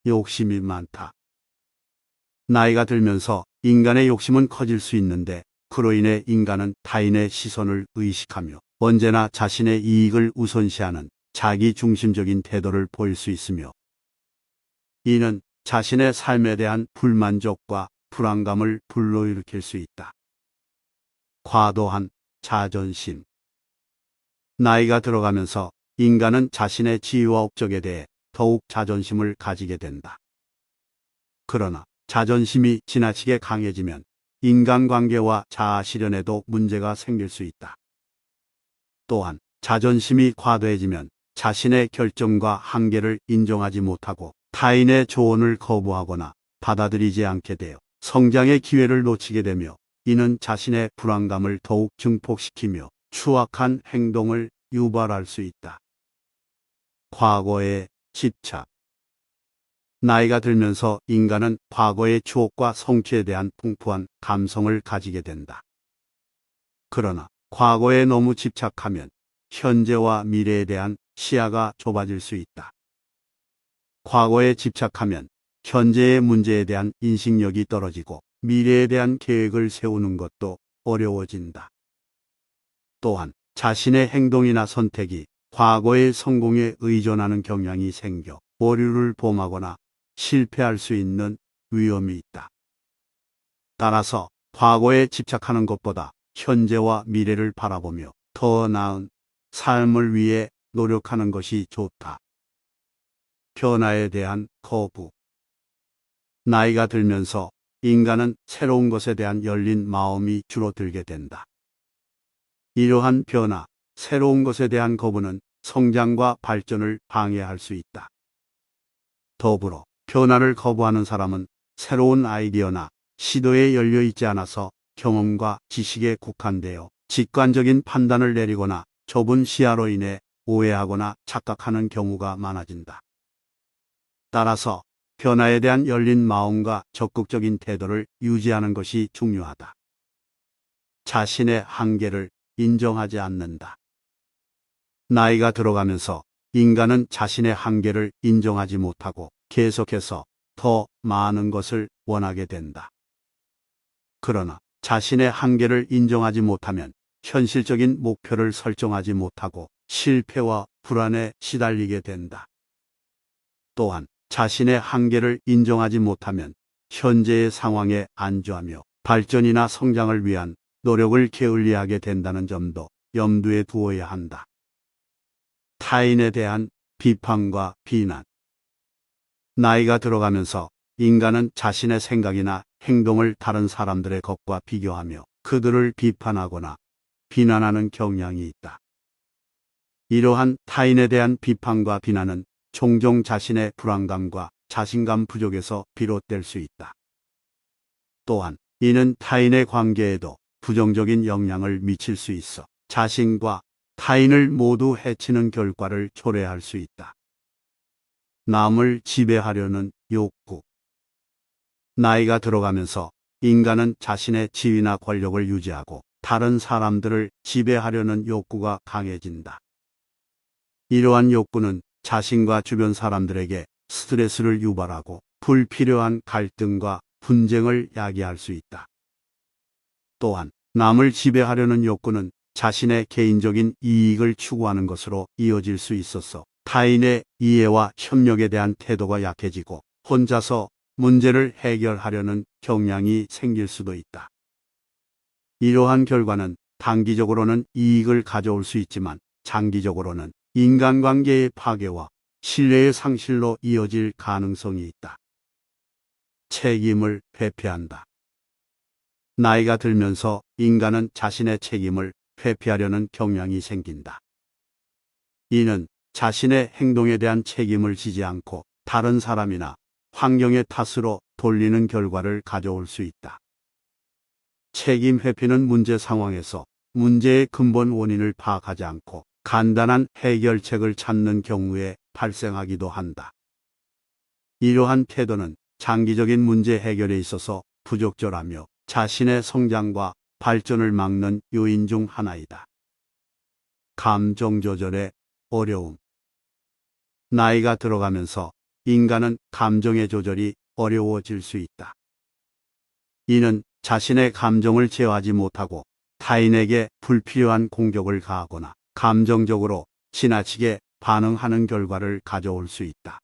욕심이 많다. 나이가 들면서 인간의 욕심은 커질 수 있는데 그로 인해 인간은 타인의 시선을 의식하며 언제나 자신의 이익을 우선시하는 자기 중심적인 태도를 보일 수 있으며 이는 자신의 삶에 대한 불만족과 불안감을 불러일으킬 수 있다. 과도한 자존심. 나이가 들어가면서 인간은 자신의 지위와 업적에 대해 더욱 자존심을 가지게 된다. 그러나 자존심이 지나치게 강해지면 인간관계와 자아 실현에도 문제가 생길 수 있다. 또한 자존심이 과도해지면 자신의 결정과 한계를 인정하지 못하고 타인의 조언을 거부하거나 받아들이지 않게 되어 성장의 기회를 놓치게 되며 이는 자신의 불안감을 더욱 증폭시키며 추악한 행동을 유발할 수 있다. 과거의 집착. 나이가 들면서 인간은 과거의 추억과 성취에 대한 풍부한 감성을 가지게 된다. 그러나 과거에 너무 집착하면 현재와 미래에 대한 시야가 좁아질 수 있다. 과거에 집착하면 현재의 문제에 대한 인식력이 떨어지고 미래에 대한 계획을 세우는 것도 어려워진다. 또한 자신의 행동이나 선택이 과거의 성공에 의존하는 경향이 생겨 오류를 범하거나 실패할 수 있는 위험이 있다. 따라서 과거에 집착하는 것보다 현재와 미래를 바라보며 더 나은 삶을 위해 노력하는 것이 좋다. 변화에 대한 거부. 나이가 들면서 인간은 새로운 것에 대한 열린 마음이 줄어들게 된다. 이러한 변화, 새로운 것에 대한 거부는 성장과 발전을 방해할 수 있다. 더불어 변화를 거부하는 사람은 새로운 아이디어나 시도에 열려 있지 않아서 경험과 지식에 국한되어 직관적인 판단을 내리거나 좁은 시야로 인해 오해하거나 착각하는 경우가 많아진다. 따라서 변화에 대한 열린 마음과 적극적인 태도를 유지하는 것이 중요하다. 자신의 한계를 인정하지 않는다. 나이가 들어가면서 인간은 자신의 한계를 인정하지 못하고 계속해서 더 많은 것을 원하게 된다. 그러나 자신의 한계를 인정하지 못하면 현실적인 목표를 설정하지 못하고 실패와 불안에 시달리게 된다. 또한 자신의 한계를 인정하지 못하면 현재의 상황에 안주하며 발전이나 성장을 위한 노력을 게을리하게 된다는 점도 염두에 두어야 한다. 타인에 대한 비판과 비난. 나이가 들어가면서 인간은 자신의 생각이나 행동을 다른 사람들의 것과 비교하며 그들을 비판하거나 비난하는 경향이 있다. 이러한 타인에 대한 비판과 비난은 종종 자신의 불안감과 자신감 부족에서 비롯될 수 있다. 또한 이는 타인의 관계에도 부정적인 영향을 미칠 수 있어 자신과 타인을 모두 해치는 결과를 초래할 수 있다. 남을 지배하려는 욕구. 나이가 들어가면서 인간은 자신의 지위나 권력을 유지하고 다른 사람들을 지배하려는 욕구가 강해진다. 이러한 욕구는 자신과 주변 사람들에게 스트레스를 유발하고 불필요한 갈등과 분쟁을 야기할 수 있다. 또한 남을 지배하려는 욕구는 자신의 개인적인 이익을 추구하는 것으로 이어질 수 있어서 타인의 이해와 협력에 대한 태도가 약해지고 혼자서 문제를 해결하려는 경향이 생길 수도 있다. 이러한 결과는 단기적으로는 이익을 가져올 수 있지만 장기적으로는 인간관계의 파괴와 신뢰의 상실로 이어질 가능성이 있다. 책임을 회피한다. 나이가 들면서 인간은 자신의 책임을 회피하려는 경향이 생긴다. 이는 자신의 행동에 대한 책임을 지지 않고 다른 사람이나 환경의 탓으로 돌리는 결과를 가져올 수 있다. 책임 회피는 문제 상황에서 문제의 근본 원인을 파악하지 않고 간단한 해결책을 찾는 경우에 발생하기도 한다. 이러한 태도는 장기적인 문제 해결에 있어서 부적절하며 자신의 성장과 발전을 막는 요인 중 하나이다. 감정 조절의 어려움. 나이가 들어가면서 인간은 감정의 조절이 어려워질 수 있다. 이는 자신의 감정을 제어하지 못하고 타인에게 불필요한 공격을 가하거나 감정적으로 지나치게 반응하는 결과를 가져올 수 있다.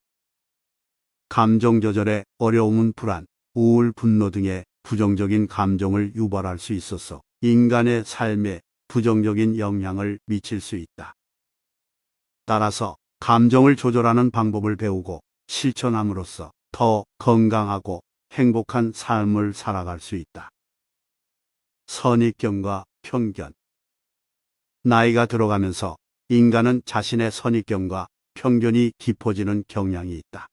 감정 조절의 어려움은 불안, 우울, 분노 등의 부정적인 감정을 유발할 수 있어서 인간의 삶에 부정적인 영향을 미칠 수 있다. 따라서 감정을 조절하는 방법을 배우고 실천함으로써 더 건강하고 행복한 삶을 살아갈 수 있다. 선입견과 편견. 나이가 들어가면서 인간은 자신의 선입견과 편견이 깊어지는 경향이 있다.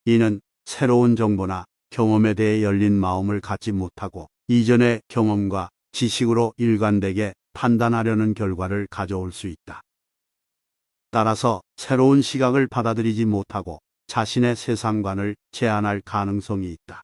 이는 새로운 정보나 경험에 대해 열린 마음을 갖지 못하고 이전의 경험과 지식으로 일관되게 판단하려는 결과를 가져올 수 있다. 따라서 새로운 시각을 받아들이지 못하고 자신의 세상관을 제한할 가능성이 있다.